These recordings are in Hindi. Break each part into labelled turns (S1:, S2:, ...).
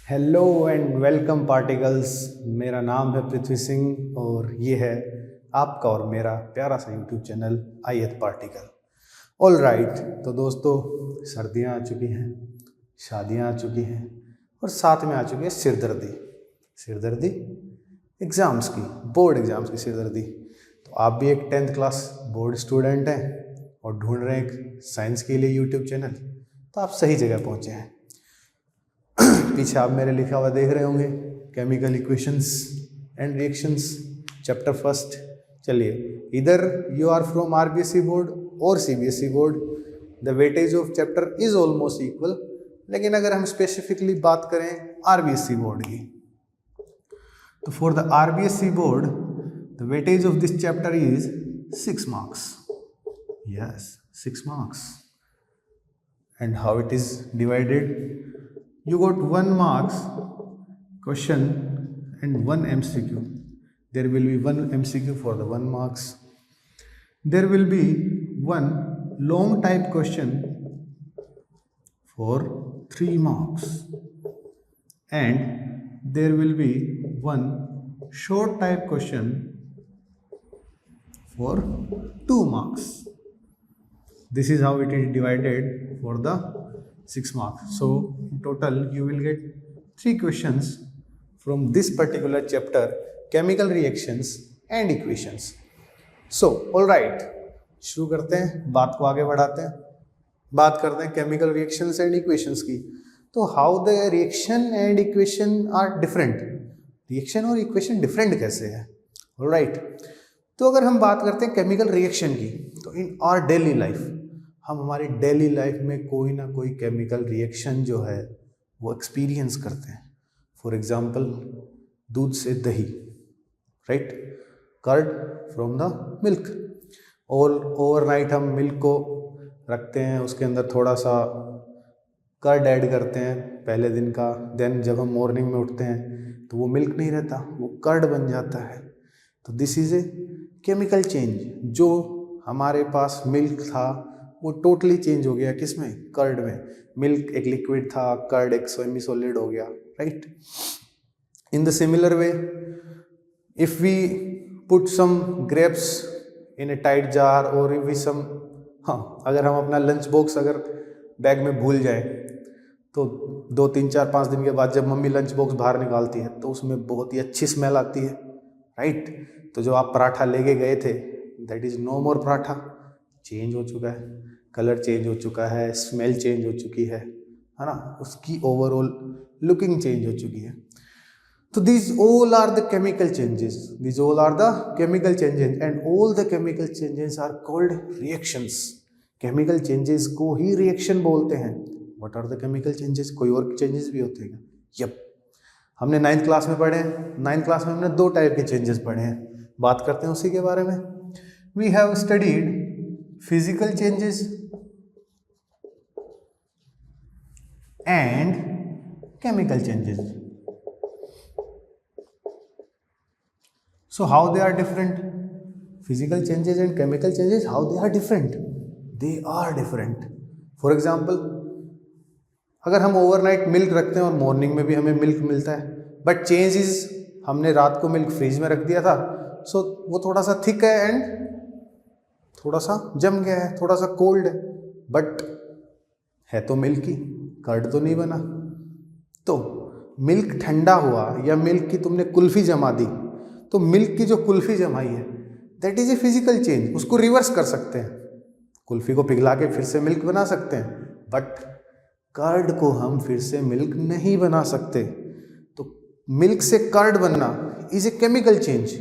S1: Hello and welcome particles. मेरा नाम है पृथ्वी सिंह और ये है आपका और मेरा प्यारा सा YouTube channel ith particle. All right, तो दोस्तों सर्दियाँ आ चुकी हैं, शादियाँ आ चुकी हैं और साथ में आ चुकी है सिरदर्दी एग्ज़ाम्स की, बोर्ड एग्ज़ाम्स की सिरदर्दी। तो आप भी एक 10th क्लास बोर्ड स्टूडेंट हैं और ढूंढ रहे हैं एक साइंस के लिए यूट्यूब चैनल, तो आप सही जगह पहुँचे हैं। पीछे आप मेरे लिखा हुआ देख रहे होंगे, chemical equations and reactions chapter first. चलिए, इधर you are from RBSE board और CBSE board, the weightage of chapter is almost equal. लेकिन अगर हम स्पेसिफिकली बात करें आरबीएसई बोर्ड की, तो for the RBSE board the weightage of this chapter is 6 marks. Yes, 6 marks. And how it is divided? You got 1 marks question and 1 MCQ. There will be 1 MCQ for the 1 marks. There will be 1 long type question for 3 marks. And there will be 1 short type question for 2 marks. This is how it is divided for the 6 marks. So in total you will get 3 questions from this particular chapter, chemical reactions and equations. So all right, शुरू करते हैं, बात को आगे बढ़ाते हैं, बात करते हैं chemical reactions and equations की। तो how the reaction and equation are different, reaction और equation different कैसे है? all right, तो अगर हम बात करते हैं केमिकल रिएक्शन की, तो इन आवर डेली लाइफ, हम हमारी डेली लाइफ में कोई ना कोई केमिकल रिएक्शन जो है वो एक्सपीरियंस करते हैं। फॉर एग्जांपल, दूध से दही, right, curd from the milk. और ओवरनाइट हम मिल्क को रखते हैं, उसके अंदर थोड़ा सा कर्ड ऐड करते हैं पहले दिन का, देन जब हम मॉर्निंग में उठते हैं तो वो मिल्क नहीं रहता, वो कर्ड बन जाता है। तो this is a chemical change. जो हमारे पास मिल्क था वो टोटली चेंज हो गया, किसमें? कर्ड में। मिल्क एक लिक्विड था, कर्ड एक सेमी सॉलिड हो गया, right. In the similar way, if we put some grapes in a tight jar और इफ वी सम, हाँ, अगर हम अपना लंच बॉक्स अगर बैग में भूल जाए तो 2, 3, 4, 5 दिन के बाद जब मम्मी लंच बॉक्स बाहर निकालती है तो उसमें बहुत ही अच्छी स्मेल आती है, राइट। तो जो आप पराठा लेके गए थे, that is no more paratha, change हो चुका है, कलर चेंज हो चुका है, स्मेल चेंज हो चुकी है ना, उसकी ओवरऑल लुकिंग चेंज हो चुकी है। तो these all are the chemical changes, these all are the chemical changes and all the chemical changes are called reactions. chemical changes को ही reaction बोलते हैं। what are the chemical changes? कोई और changes भी होते हैं? यप, हमने 9th क्लास में पढ़े हैं। 9th क्लास में हमने 2 टाइप के चेंजेस पढ़े हैं, बात करते हैं उसी के बारे में। We have studied physical changes and chemical changes. So how they are different? Physical changes and chemical changes, how they are different? They are different. For example, अगर हम ओवरनाइट मिल्क रखते हैं और मॉर्निंग में भी हमें मिल्क मिलता है, बट चेंज इज हमने रात को मिल्क फ्रिज में रख दिया था, सो वो थोड़ा सा थिक है एंड थोड़ा सा जम गया है, थोड़ा सा कोल्ड है, बट है तो मिल्क ही, कर्ड तो नहीं बना। तो मिल्क ठंडा हुआ या मिल्क की तुमने कुल्फी जमा दी, तो मिल्क की जो कुल्फी जमाई है that is a physical change. उसको रिवर्स कर सकते हैं, कुल्फी को पिघला के फिर से मिल्क बना सकते हैं, बट कर्ड को हम फिर से मिल्क नहीं बना सकते। तो मिल्क से कर्ड बनना is a chemical change,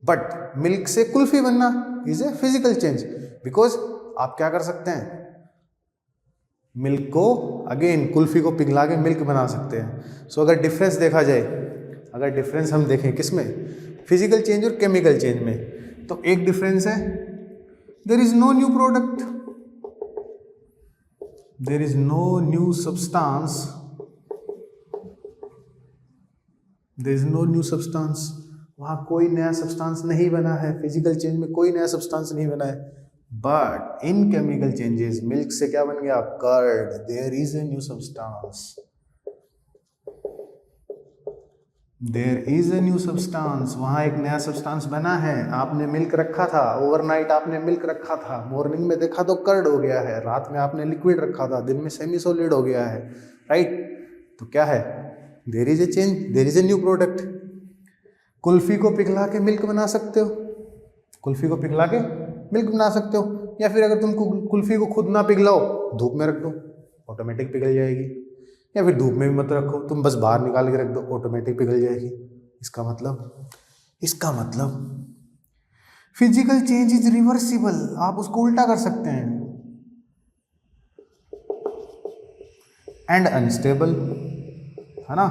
S1: but milk से कुल्फी बनना is a physical change. Because आप क्या कर सकते हैं, मिल्क को अगेन कुल्फी को पिघला के मिल्क बना सकते हैं। सो अगर डिफरेंस देखा जाए, अगर डिफरेंस हम देखें किसमें, फिजिकल चेंज और केमिकल चेंज में, तो एक डिफरेंस है, there is no new product, there is no new substance, there is no new substance. वहाँ कोई नया सब्सटेंस नहीं बना है, फिजिकल चेंज में कोई नया सब्सटेंस नहीं बना है। But in chemical changes, milk से क्या बन गया? Curd, there is a new substance. There is a new substance, वहाँ एक नया सब्सटेंस बना है। आपने मिल्क रखा था, ओवरनाइट आपने मिल्क रखा था, मॉर्निंग में देखा तो कर्ड हो गया है, रात में आपने लिक्विड रखा था, दिन में सेमी सॉलिड हो गया है, राइट। तो क्या है, there is a change, there is a new product. Kulfi को पिघला के मिल्क बना सकते हो, कुल्फी को पिघला के मिल्क बना सकते हो, या फिर अगर तुम कुल्फी को खुद ना पिघलाओ, धूप में रख दो, ऑटोमेटिक पिघल जाएगी। या फिर धूप में भी मत रखो, तुम बस बाहर निकाल के रख दो, ऑटोमेटिक पिघल जाएगी। इसका मतलब फिजिकल चेंज इज रिवर्सिबल, आप उसको उल्टा कर सकते हैं। एंड अनस्टेबल, है ना,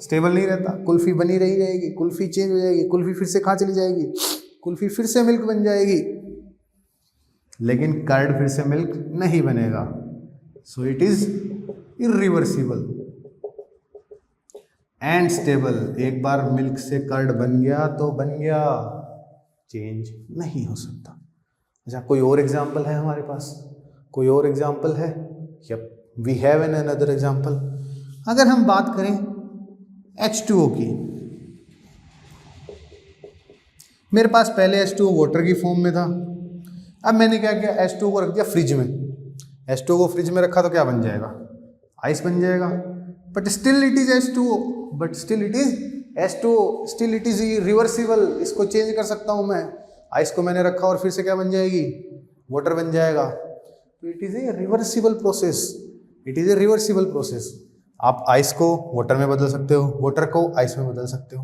S1: स्टेबल नहीं रहता, कुल्फी बनी रही रहेगी, कुल्फी चेंज हो जाएगी, कुल्फी फिर से कहाँ चली जाएगी, कुल्फी फिर से मिल्क बन जाएगी, लेकिन कर्ड फिर से मिल्क नहीं बनेगा। So it is irreversible and stable. एक बार मिल्क से कर्ड बन गया तो बन गया, चेंज नहीं हो सकता। अच्छा, कोई और एग्जाम्पल है हमारे पास, कोई और एग्जाम्पल है? Yup, we have an another example. अगर हम बात करें H2O की, मेरे पास पहले H2O वाटर की फॉर्म में था, अब मैंने क्या किया, H2O को रख दिया फ्रिज में। H2O को फ्रिज में रखा तो क्या बन जाएगा, आइस बन जाएगा। But still it is H2O, but still it is H2O, still it is reversible, इसको चेंज कर सकता हूं मैं। आइस को मैंने रखा और फिर से क्या बन जाएगी, वाटर बन जाएगा। तो it is a reversible process, it is a reversible process. आप आइस को वाटर में बदल सकते हो, वाटर को आइस में बदल सकते हो।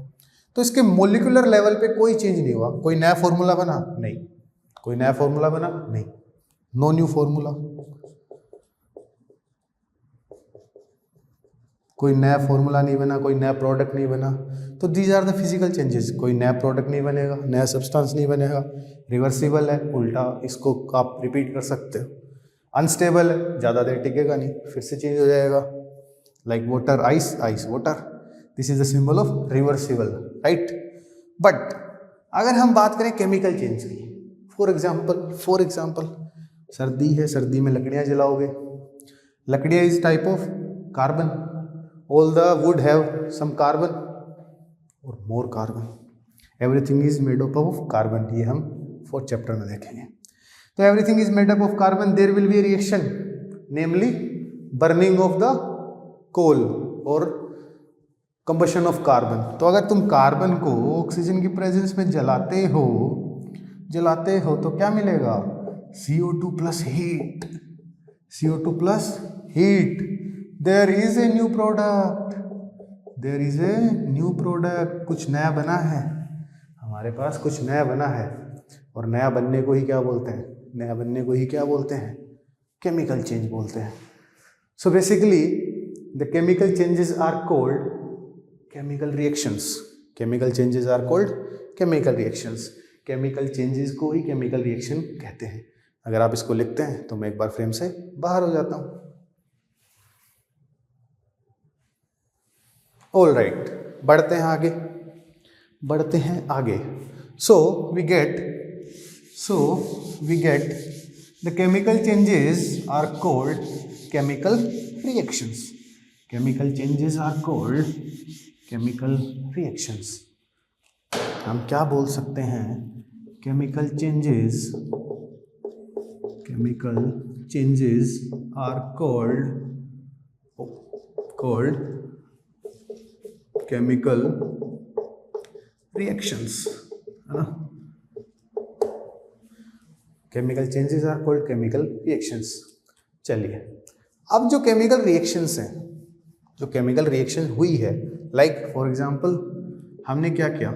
S1: तो इसके मोलिकुलर लेवल पे कोई चेंज नहीं हुआ, कोई नया फॉर्मूला बना नहीं, कोई नया फॉर्मूला बना नहीं, नो न्यू फॉर्मूला, कोई नया फॉर्मूला नहीं बना, कोई नया प्रोडक्ट नहीं बना। तो these are the physical changes, कोई नया प्रोडक्ट नहीं बनेगा, नया सब्सटेंस नहीं बनेगा, रिवर्सिबल है, उल्टा इसको आप रिपीट कर सकते हो। अनस्टेबल है, ज़्यादा देर टिकेगा नहीं, फिर से चेंज हो जाएगा, like water ice, ice water, this is the symbol of reversible, right. But अगर हम बात करें केमिकल चेंज की, फॉर एग्जाम्पल सर्दी है, सर्दी में लकड़ियाँ जलाओगे, लकड़ियाँ is type of carbon, all the wood have some carbon or more carbon, everything is made up of carbon, ये हम 4th चैप्टर में देखेंगे। तो everything is made up of carbon, there will be a reaction, namely burning of the coal or combustion of carbon। तो अगर तुम कार्बन को ऑक्सीजन की प्रेजेंस में जलाते हो तो क्या मिलेगा, CO2 plus heat, CO2 plus heat, there is a new product, there is a new product, कुछ नया बना है हमारे पास, कुछ नया बना है। और नया बनने को ही क्या बोलते हैं, नया बनने को ही क्या बोलते हैं, केमिकल चेंज बोलते हैं। So basically the chemical changes are called chemical reactions, chemical changes are called chemical reactions, chemical changes को ही केमिकल रिएक्शन कहते हैं। अगर आप इसको लिखते हैं तो मैं एक बार फ्रेम से बाहर हो जाता हूँ। ऑल राइट, बढ़ते हैं आगे। So we get the chemical changes are called chemical reactions, chemical changes are called chemical reactions. हम क्या बोल सकते हैं, chemical changes are called chemical reactions, है ना, chemical changes are called chemical reactions. चलिए, अब जो केमिकल रिएक्शंस हैं, जो केमिकल रिएक्शन हुई है, लाइक फॉर एग्जांपल हमने क्या किया,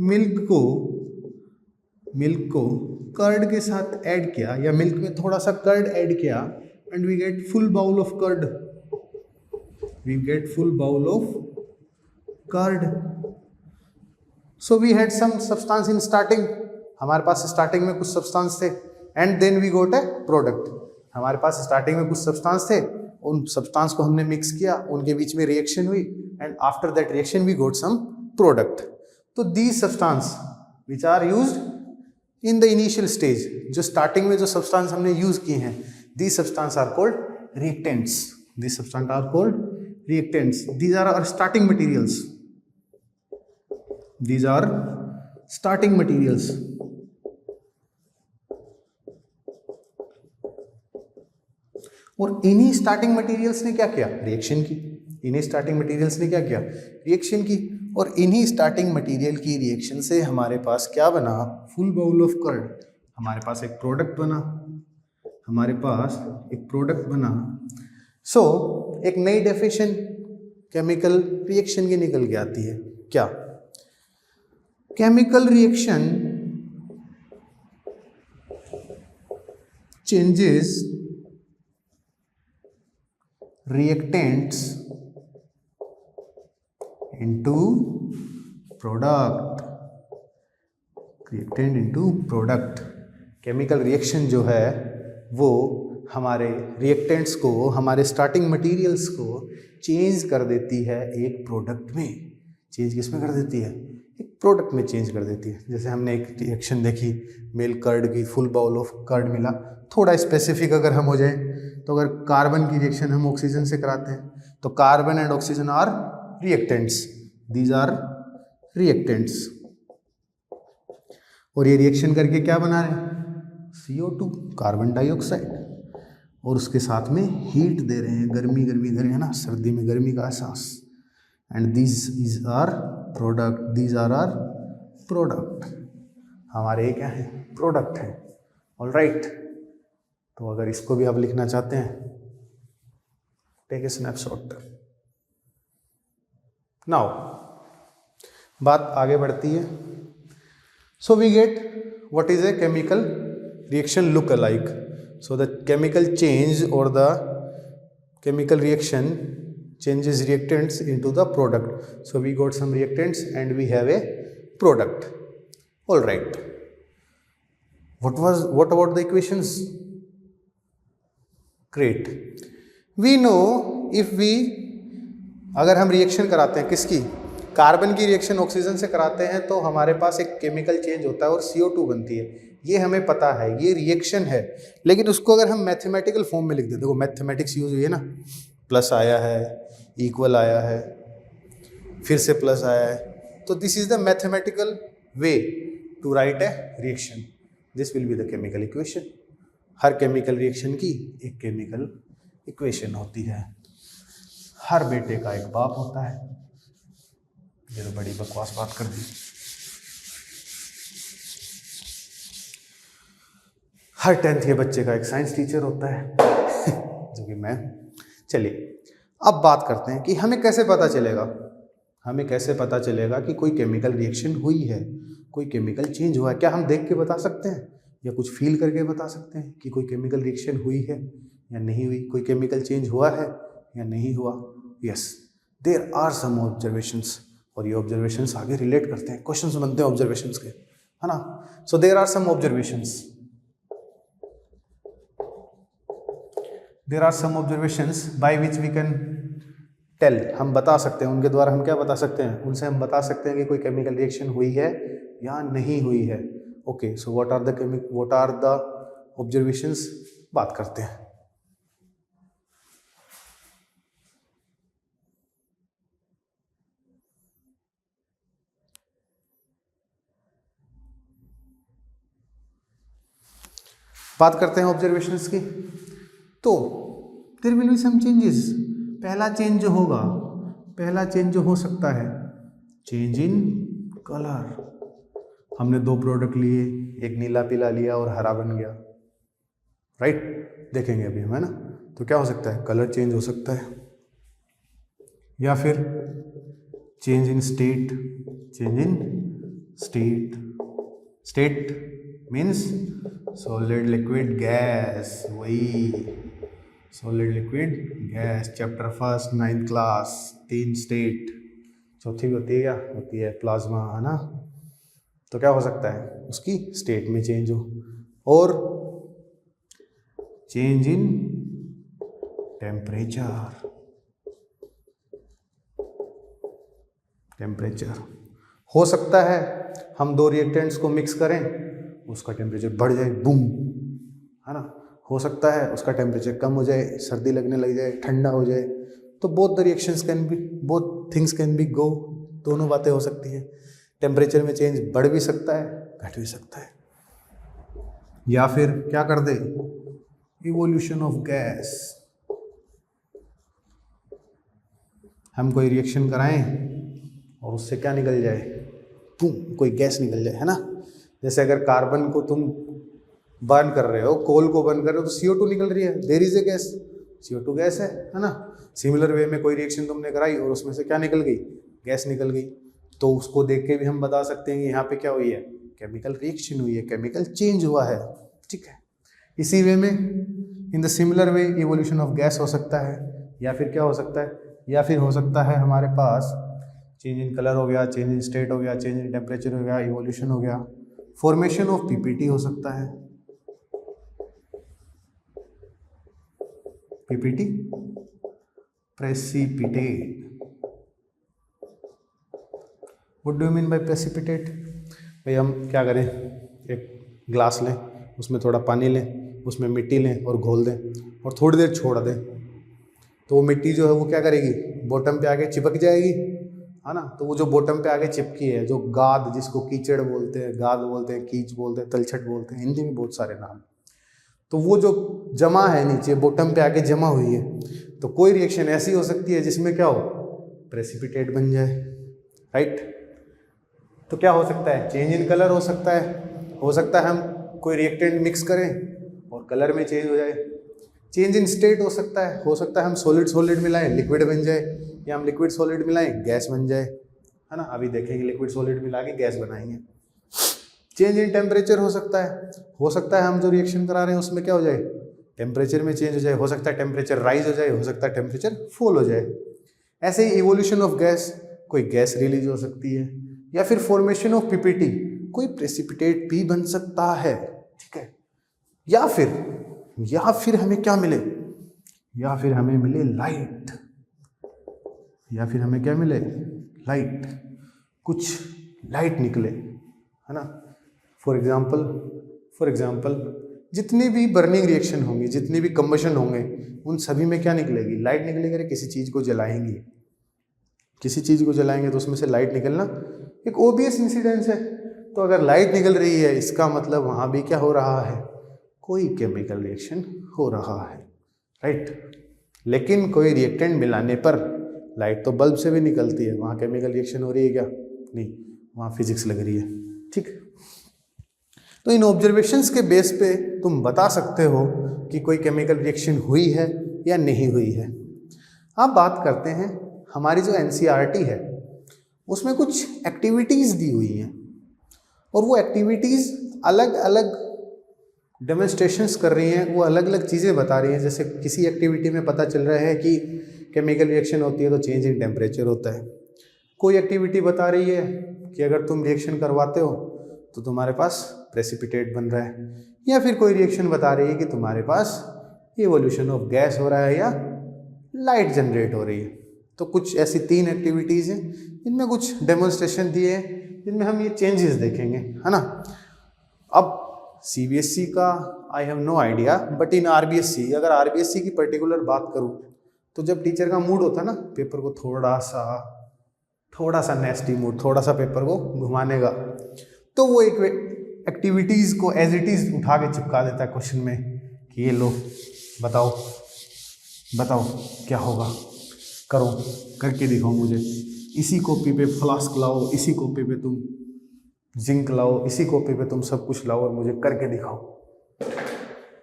S1: मिल्क को कर्ड के साथ ऐड किया, या मिल्क में थोड़ा सा कर्ड ऐड किया, and we get full bowl of curd, curd. So we had some substance in starting, हमारे पास स्टार्टिंग में कुछ सब्सटेंस थे, and then we got a product. हमारे पास स्टार्टिंग में कुछ सब्सटेंस थे, उन सब्सटेंस को हमने मिक्स किया, उनके बीच में रिएक्शन हुई, and after that reaction we got some product. तो these substance which are used in the initial stage, जो स्टार्टिंग में जो सब्सटेंस हमने यूज किए हैं, these substance are called reactants, these substances are called reactants, these are our starting materials, These are starting materials. और इन्हीं स्टार्टिंग मटेरियल्स ने क्या किया? रिएक्शन की। इन्हीं स्टार्टिंग मटेरियल्स ने क्या किया? रिएक्शन की। और इन्हीं स्टार्टिंग मटेरियल की रिएक्शन से हमारे पास क्या बना? Full bowl of curd. हमारे पास एक प्रोडक्ट बना, हमारे पास एक प्रोडक्ट बना। सो एक नई डेफिनेशन केमिकल रिएक्शन की निकल के आती है। क्या? Chemical reaction changes reactants into product. reactant into product. Chemical reaction जो है वो हमारे रिएक्टेंट्स को, हमारे स्टार्टिंग मटेरियल्स को चेंज कर देती है एक प्रोडक्ट में। चेंज किस में कर देती है? एक प्रोडक्ट में चेंज कर देती है। जैसे हमने एक रिएक्शन देखी, मिल्क कर्ड की, फुल बाउल ऑफ कर्ड मिला। थोड़ा स्पेसिफिक अगर हम हो जाए तो अगर कार्बन की रिएक्शन हम ऑक्सीजन से कराते हैं तो carbon and oxygen are reactants. These are reactants. और ये रिएक्शन करके क्या बना रहे हैं? CO2, carbon dioxide. और उसके साथ में हीट दे रहे हैं, गर्मी गर्मी दे रहे हैं ना, सर्दी में गर्मी का एहसास। And these is are product. These are are product. हमारे क्या है? प्रोडक्ट है। ऑलराइट। तो अगर इसको भी आप लिखना चाहते हैं, टेक ए स्नैपशॉट। नाउ बात आगे बढ़ती है। So we get what is a chemical reaction look alike. So the chemical change or the chemical reaction changes reactants into the product. So we got some reactants and we have a product. All right. What about the equations? Great. We know if we, अगर हम रिएक्शन कराते हैं किसकी, कार्बन की रिएक्शन ऑक्सीजन से कराते हैं तो हमारे पास एक केमिकल चेंज होता है और CO2 बनती है. ये हमें पता है, ये रिएक्शन है. लेकिन उसको अगर हम मैथमेटिकल फॉर्म में लिख देते, देखो मैथमेटिक्स यूज हुई है ना, प्लस आया है, इक्वल आया है, फिर से प्लस आया है, तो this is the mathematical way to write a reaction. This will be the chemical equation. हर केमिकल रिएक्शन की एक केमिकल इक्वेशन होती है. हर बेटे का एक बाप होता है. ये तो बड़ी बकवास बात कर दी. हर 10th के बच्चे का एक साइंस टीचर होता है जो कि मैं. चलिए अब बात करते हैं कि हमें कैसे पता चलेगा, हमें कैसे पता चलेगा कि कोई केमिकल रिएक्शन हुई है, कोई केमिकल चेंज हुआ है. क्या हम देख के बता सकते हैं या कुछ फील करके बता सकते हैं कि कोई केमिकल रिएक्शन हुई है या नहीं हुई, कोई केमिकल चेंज हुआ है या नहीं हुआ? Yes, there are some observations. और ये ऑब्जर्वेशंस आगे रिलेट करते हैं, क्वेश्चंस बनते हैं ऑब्जर्वेशंस के, है ना. So there are some observations. There are some observations by which we can tell. हम बता सकते हैं, उनके द्वारा हम क्या बता सकते हैं, उनसे हम बता सकते हैं कि कोई केमिकल रिएक्शन हुई है या नहीं हुई है. Okay, so what are the observations, बात करते हैं. बात करते हैं ऑब्जर्वेशंस की. तो there will be some changes. पहला चेंज जो होगा, पहला चेंज जो हो सकता है, चेंज इन कलर. हमने दो प्रोडक्ट लिए, एक नीला पीला लिया और हरा बन गया, राइट. देखेंगे अभी हम, है ना. तो क्या हो सकता है, कलर चेंज हो सकता है. या फिर change in state. Change in state. State means solid liquid gas. वही solid liquid gas. Chapter first 9th class. 3 state. चौथी भी होती है, क्या होती है, प्लाज्मा, है ना. तो क्या हो सकता है, उसकी स्टेट में चेंज हो. और चेंज इन टेम्परेचर. टेम्परेचर हो सकता है, हम दो रिएक्टेंट्स को मिक्स करें, उसका टेम्परेचर बढ़ जाए, बूम, है ना. हो सकता है उसका टेम्परेचर कम हो जाए, सर्दी लगने लग जाए, ठंडा हो जाए. तो both the reactions can be, both things can be go. दोनों बातें हो सकती हैं. टेम्परेचर में चेंज बढ़ भी सकता है, घट भी सकता है। या फिर क्या कर दे, इवोल्यूशन ऑफ गैस, हम कोई रिएक्शन कराएं और उससे क्या निकल जाए, कोई गैस निकल जाए, है ना। जैसे अगर कार्बन को तुम बर्न कर रहे हो, कोल को बर्न कर रहे हो, तो CO2 निकल रही है, there is a gas, CO2 gas है ना। सिमिलर वे में कोई रिएक्शन तुमने कराई और उसमें से क्या निकल गई, गैस निकल गई, तो उसको देख के भी हम बता सकते हैं कि यहाँ पे क्या हुई है, केमिकल रिएक्शन हुई है, केमिकल चेंज हुआ है, ठीक है। इसी वे में इन the similar way evolution of gas हो सकता है, या फिर क्या हो सकता है, या फिर हो सकता है हमारे पास चेंज इन कलर हो गया, चेंज इन स्टेट हो गया, चेंज इन टेम्परेचर हो गया, इवोल्यूशन हो गया, फॉर्मेशन ऑफ PPT हो सकता है, PPT precipitate. What do you mean by precipitate? भाई हम क्या करें, एक ग्लास लें, उसमें थोड़ा पानी लें, उसमें मिट्टी लें और घोल दें और थोड़ी देर छोड़ दें, तो वो मिट्टी जो है वो क्या करेगी, बॉटम पे आके चिपक जाएगी, है ना। तो वो जो बॉटम पे आके चिपकी है, जो गाद, जिसको कीचड़ बोलते हैं, गाद बोलते हैं, कीच बोलते हैं, तलछट बोलते हैं, हिंदी में बहुत सारे नाम, तो वो जो जमा है नीचे बॉटम पे आके जमा हुई है, तो कोई रिएक्शन ऐसी हो सकती है जिसमें क्या हो, प्रेसिपिटेट बन जाए, राइट। तो क्या हो सकता है, चेंज इन कलर हो सकता है हम कोई रिएक्टेंट मिक्स करें और कलर में चेंज हो जाए। चेंज इन स्टेट हो सकता है हम सॉलिड मिलाएं, लिक्विड बन जाए, या हम लिक्विड सॉलिड मिलाएं, गैस बन जाए, है ना। अभी देखेंगे लिक्विड सॉलिड मिला के गैस बनाएंगे। चेंज इन टेम्परेचर हो सकता है हम जो रिएक्शन करा रहे हैं उसमें क्या हो जाए, टेम्परेचर में चेंज हो जाए, हो सकता है टेम्परेचर राइज हो जाए, हो सकता है टेम्परेचर फॉल हो जाए। ऐसे ही इवोल्यूशन ऑफ गैस, कोई गैस रिलीज हो सकती है, या फिर फॉर्मेशन ऑफ PPT, कोई प्रेसिपिटेट भी बन सकता है, ठीक है। या फिर हमें क्या मिले, या फिर हमें मिले लाइट, या फिर हमें क्या मिले, लाइट, कुछ लाइट निकले, है ना। फॉर एग्जाम्पल जितनी भी बर्निंग रिएक्शन होंगी, जितनी भी कंबशन होंगे, उन सभी में क्या निकलेगी, लाइट निकलेगी। अरे किसी चीज़ को जलाएंगे तो उसमें से लाइट निकलना एक ओबियस इंसिडेंस है। तो अगर लाइट निकल रही है, इसका मतलब वहाँ भी क्या हो रहा है, कोई केमिकल रिएक्शन हो रहा है, राइट। लेकिन कोई रिएक्टेंट मिलाने पर लाइट तो बल्ब से भी निकलती है, वहाँ केमिकल रिएक्शन हो रही है क्या, नहीं, वहाँ फिजिक्स लग रही है, ठीक। तो इन ऑब्जर्वेशंस के बेस पे तुम बता सकते हो कि कोई केमिकल रिएक्शन हुई है या नहीं हुई है। अब बात करते हैं, हमारी जो NCERT है उसमें कुछ एक्टिविटीज़ दी हुई हैं, और वो एक्टिविटीज़ अलग अलग डेमोन्स्ट्रेशंस कर रही हैं, वो अलग अलग चीज़ें बता रही हैं। जैसे किसी एक्टिविटी में पता चल रहा है कि केमिकल रिएक्शन होती है तो चेंज इन टेम्परेचर होता है। कोई एक्टिविटी बता रही है कि अगर तुम रिएक्शन करवाते हो तो तुम्हारे पास प्रेसिपिटेट बन रहा है, या फिर कोई रिएक्शन बता रही है कि तुम्हारे पास इवोल्यूशन ऑफ गैस हो रहा है या लाइट जनरेट हो रही है। तो कुछ ऐसी 3 एक्टिविटीज़ हैं जिनमें कुछ डेमोन्स्ट्रेशन दिए हैं, जिनमें हम ये चेंजेस देखेंगे, है ना। अब CBSE का I have no idea, but in RBSE, अगर RBSE की पर्टिकुलर बात करूँ तो जब टीचर का मूड होता है ना पेपर को थोड़ा सा नेस्टी मूड, थोड़ा सा पेपर को घुमाने का, तो वो एक एक्टिविटीज़ को एज इट इज़ उठा के चिपका देता है क्वेश्चन में कि ये लो, बताओ क्या होगा, करो, करके दिखाओ मुझे, इसी कॉपी पे फ्लास्क लाओ, इसी कॉपी पे तुम जिंक लाओ, इसी कॉपी पे तुम सब कुछ लाओ और मुझे करके दिखाओ।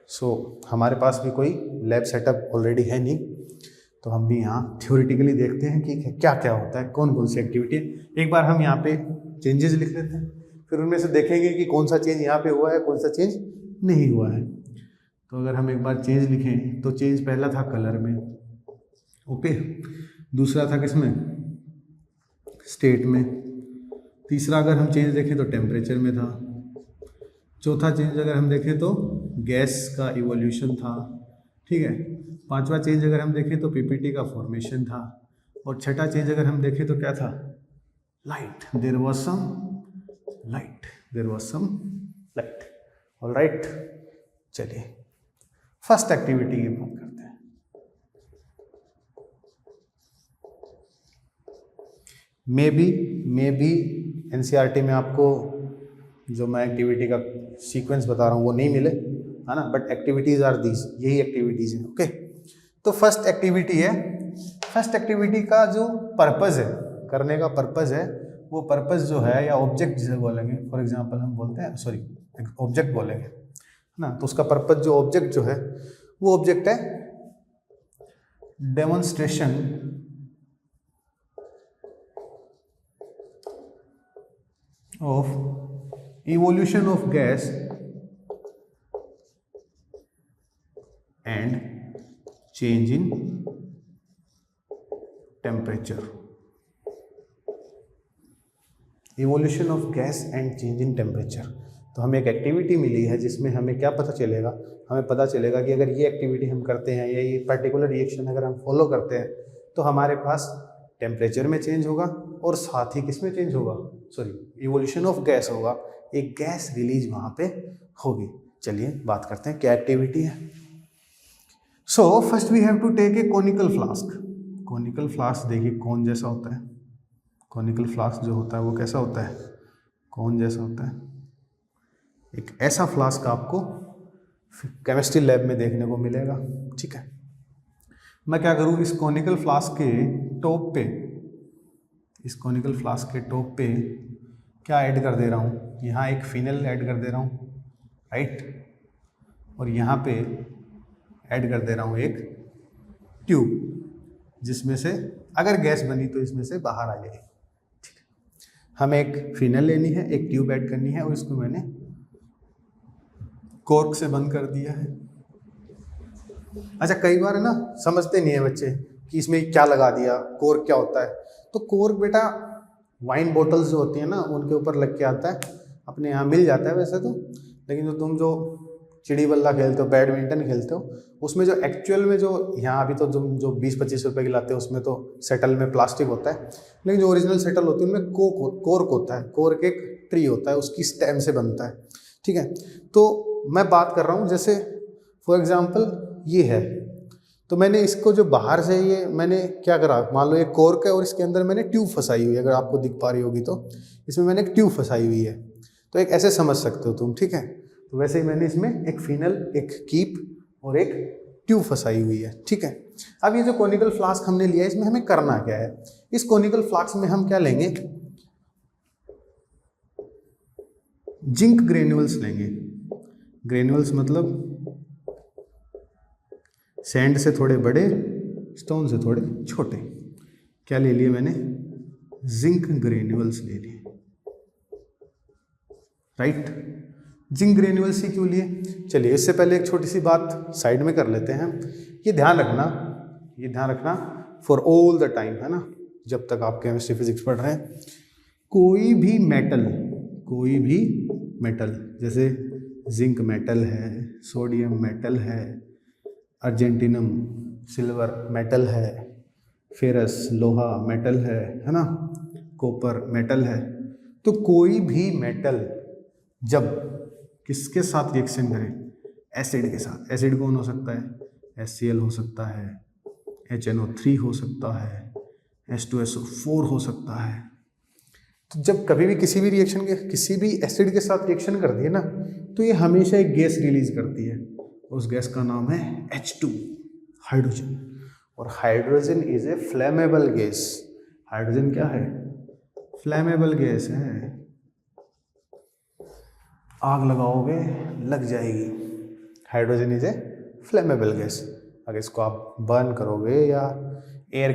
S1: सो हमारे पास भी कोई लैब सेटअप ऑलरेडी है नहीं, तो हम भी यहाँ थ्योरेटिकली देखते हैं कि क्या क्या होता है, कौन कौन सी एक्टिविटी है। एक बार हम यहाँ पे चेंजेस लिख लेते हैं, फिर उनमें से देखेंगे कि कौन सा चेंज यहाँ पे हुआ है, कौन सा चेंज नहीं हुआ है। तो अगर हम एक बार चेंज लिखें तो चेंज पहला था कलर में, ओके, दूसरा था किसमें, स्टेट में, तीसरा अगर हम चेंज देखें तो टेम्परेचर में था, चौथा चेंज अगर हम देखें तो गैस का इवोल्यूशन था, ठीक है, पांचवा चेंज अगर हम देखें तो PPT का फॉर्मेशन था, और छठा चेंज अगर हम देखें तो क्या था, light, there was some light. Alright, चलिए फर्स्ट एक्टिविटी की बात करते हैं। मे बी एनसीईआरटी में आपको जो मैं एक्टिविटी का सीक्वेंस बता रहा हूँ वो नहीं मिले, है ना, बट एक्टिविटीज़ आर दीज, यही एक्टिविटीज़ हैं। ओके, तो फर्स्ट एक्टिविटी है, फर्स्ट एक्टिविटी का जो पर्पज़ है, करने का पर्पज़ है, वो पर्पज़ जो है या ऑब्जेक्ट जिसे बोलेंगे, फॉर एग्जांपल हम बोलते हैं, सॉरी ऑब्जेक्ट बोलेंगे, है ना, तो उसका पर्पज़ जो ऑब्जेक्ट जो है वो ऑब्जेक्ट है demonstration of evolution of gas and change in temperature. Evolution of gas and change in temperature. तो हमें एक एक्टिविटी मिली है जिसमें हमें क्या पता चलेगा, हमें पता चलेगा कि अगर ये एक्टिविटी हम करते हैं या ये पर्टिकुलर रिएक्शन अगर हम फॉलो करते हैं तो हमारे पास टेम्परेचर में चेंज होगा और साथ ही किस में चेंज होगा, सॉरी इवोल्यूशन ऑफ गैस होगा, एक गैस रिलीज वहाँ पे होगी। चलिए बात करते हैं क्या एक्टिविटी है। So first we have to take a conical flask. Conical flask देखिए कौन जैसा होता है, कॉनिकल फ्लास्क जो होता है वो कैसा होता है, कौन जैसा होता है। एक ऐसा फ्लास्क आपको केमिस्ट्री लैब में देखने को मिलेगा, ठीक है। मैं क्या करूँ, इस कॉनिकल फ्लास्क के टॉप पे, इस कॉनिकल फ्लास्क के टॉप पे क्या ऐड कर दे रहा हूँ, यहाँ एक फिनल ऐड कर दे रहा हूँ, राइट, और यहाँ पे ऐड कर दे रहा हूँ एक ट्यूब, जिसमें से अगर गैस बनी तो इसमें से बाहर आ जाएगी, ठीक है। हमें एक फिनल लेनी है, एक ट्यूब ऐड करनी है और इसको मैंने कॉर्क से बंद कर दिया है। अच्छा, कई बार है ना समझते नहीं है बच्चे कि इसमें क्या लगा दिया, कॉर्क क्या होता है। तो कॉर्क बेटा वाइन बॉटल्स जो होती हैं ना उनके ऊपर लग के आता है, अपने यहाँ मिल जाता है वैसे तो, लेकिन जो तुम जो चिड़ी बल्ला खेलते हो, बैडमिंटन खेलते हो, उसमें जो एक्चुअल में जो यहाँ अभी तो जो 20-25 रुपए की लाते हैं उसमें तो सेटल में प्लास्टिक होता है, लेकिन जो ओरिजिनल सेटल होती है उनमें कॉर्क होता है। कॉर्क एक ट्री होता है, उसकी स्टेम से बनता है, ठीक है। तो मैं बात कर रहा हूँ जैसे फॉर एग्जांपल ये है, तो मैंने इसको जो बाहर से ये मैंने क्या करा, मान लो एक कॉर्क है और इसके अंदर मैंने ट्यूब फंसाई हुई है, अगर आपको दिख पा रही होगी तो इसमें मैंने एक ट्यूब फंसाई हुई है, तो एक ऐसे समझ सकते हो तुम, ठीक है। तो वैसे ही मैंने इसमें एक फिनल, एक कीप और एक ट्यूब फंसाई हुई है, ठीक है। अब ये जो कॉनिकल फ्लास्क हमने लिया है इसमें हमें करना क्या है, इस कॉनिकल फ्लास्क में हम क्या लेंगे, जिंक ग्रेन्यूल्स लेंगे। ग्रेन्यूल्स मतलब सैंड से थोड़े बड़े, स्टोन से थोड़े छोटे। क्या ले लिए मैंने, जिंक ग्रेन्यूल्स ले लिए, राइट। जिंक ग्रेन्यूल्स ही क्यों लिए, चलिए इससे पहले एक छोटी सी बात साइड में कर लेते हैं। ये ध्यान रखना फॉर ऑल द टाइम, है ना, जब तक आप केमिस्ट्री फिजिक्स पढ़ रहे हैं, कोई भी मेटल जैसे जिंक मेटल है, सोडियम मेटल है, अर्जेंटिनम सिल्वर मेटल है, फेरस लोहा मेटल है ना, कॉपर मेटल है। तो कोई भी मेटल जब किसके साथ रिएक्शन करे, एसिड के साथ, एसिड कौन हो सकता है, HCl हो सकता है, HNO3 हो सकता है, H2SO4 हो सकता है। तो जब कभी भी किसी भी रिएक्शन के, किसी भी एसिड के साथ रिएक्शन करती है ना, तो ये हमेशा एक गैस रिलीज करती है, उस गैस का नाम है H2, हाइड्रोजन। और hydrogen is a flammable gas. Hydrogen क्या है, फ्लेमेबल गैस है, आग लगाओगे लग जाएगी। Hydrogen is a flammable gas. अगर इसको आप बर्न करोगे या एयर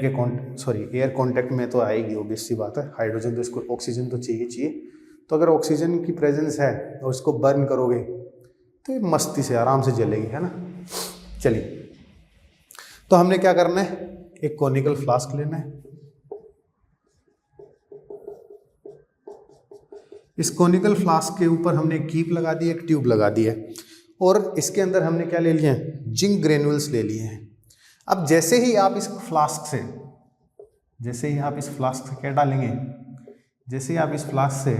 S1: कांटेक्ट में तो आएगी, ऑब्वियस सी बात है। हाइड्रोजन तो इसको ऑक्सीजन तो चाहिए, तो अगर ऑक्सीजन की प्रेजेंस है और इसको बर्न करोगे तो ये मस्ती से आराम से जलेगी, है ना। चलिए, तो हमने क्या करना है, एक कॉनिकल फ्लास्क लेना है। इस कॉनिकल फ्लास्क के ऊपर हमने एक कीप लगा दी, एक ट्यूब लगा दी है, और इसके अंदर हमने क्या ले लिया है, जिंक ग्रेन्यूल्स ले लिए हैं। अब जैसे ही आप इस फ्लास्क से क्या डालेंगे, जैसे ही आप इस फ्लास्क से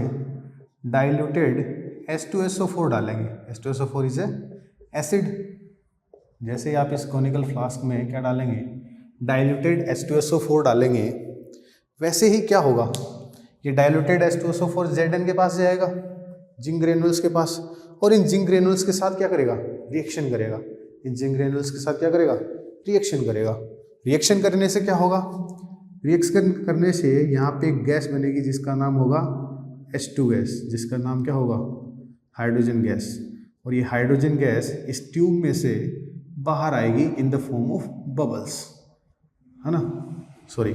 S1: डाइल्यूटेड H2SO4 डालेंगे, H2SO4 इज एसिड। जैसे ही आप इस कॉनिकल फ्लास्क में क्या डालेंगे, डाइल्यूटेड H2SO4 डालेंगे, वैसे ही क्या होगा, ये डाइल्यूटेड H2SO4 Zn के पास जाएगा, जिंक ग्रेनुल्स के पास, और इन जिंक ग्रेनुल्स के साथ क्या करेगा, रिएक्शन करेगा। इन जिंक ग्रेनुल्स के साथ क्या करेगा, रिएक्शन करेगा। रिएक्शन करने से क्या होगा, रिएक्शन करने से यहाँ पे एक गैस बनेगी जिसका नाम होगा H2 गैस, जिसका नाम क्या होगा, हाइड्रोजन गैस। और ये हाइड्रोजन गैस इस ट्यूब में से बाहर आएगी in the form of bubbles, है ना, सॉरी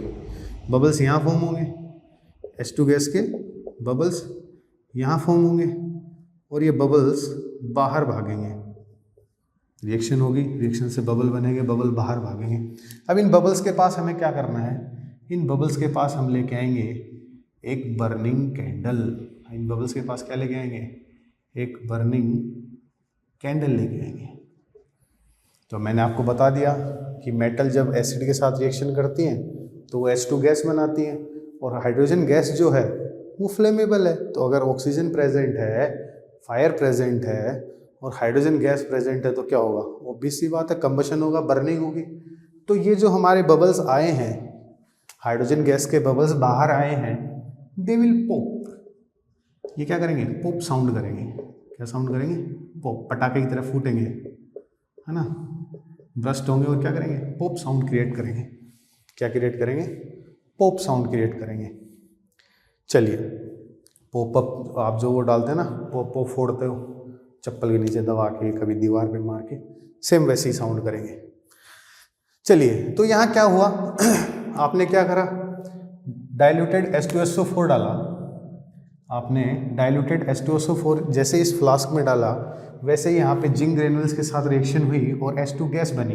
S1: बबल्स यहाँ फॉर्म होंगे, H2 गैस के बबल्स यहाँ फॉर्म होंगे, और ये बबल्स बाहर भागेंगे। रिएक्शन होगी, रिएक्शन से बबल बनेंगे, बबल बाहर भागेंगे। अब इन बबल्स के पास हमें क्या करना है, इन बबल्स के पास हम लेके आएंगे एक बर्निंग कैंडल। इन बबल्स के पास क्या लेके आएंगे, एक बर्निंग कैंडल लेके आएंगे। तो मैंने आपको बता दिया कि मेटल जब एसिड के साथ रिएक्शन करती हैं तो वो H2 गैस बनाती हैं, और हाइड्रोजन गैस जो है वो फ्लेमेबल है। तो अगर ऑक्सीजन प्रेजेंट है, फायर प्रेजेंट है और हाइड्रोजन गैस प्रेजेंट है तो क्या होगा, ऑब्वियस सी बात है, कंबशन होगा, बर्निंग होगी। तो ये जो हमारे बबल्स आए हैं, हाइड्रोजन गैस के बबल्स बाहर आए हैं, दे विल पॉप। ये क्या करेंगे, पॉप साउंड करेंगे। क्या साउंड करेंगे, पॉप, पटाखे की तरह फूटेंगे, है ना, ब्रस्ट होंगे और क्या करेंगे, पॉप साउंड क्रिएट करेंगे। क्या क्रिएट करेंगे, पॉप साउंड क्रिएट करेंगे। चलिए, पॉप अप आप जो वो डालते हैं ना, पॉप पॉप फोड़ते हो चप्पल के नीचे दबा के, कभी दीवार पे मार के, सेम वैसे ही साउंड करेंगे। चलिए, तो यहाँ क्या हुआ आपने क्या करा, डाइल्यूटेड H2SO4 डाला, आपने डाइल्यूटेड H2SO4 जैसे इस फ्लास्क में डाला, वैसे ही यहाँ पे जिंक ग्रेनुल्स के साथ रिएक्शन हुई और H2 गैस बनी।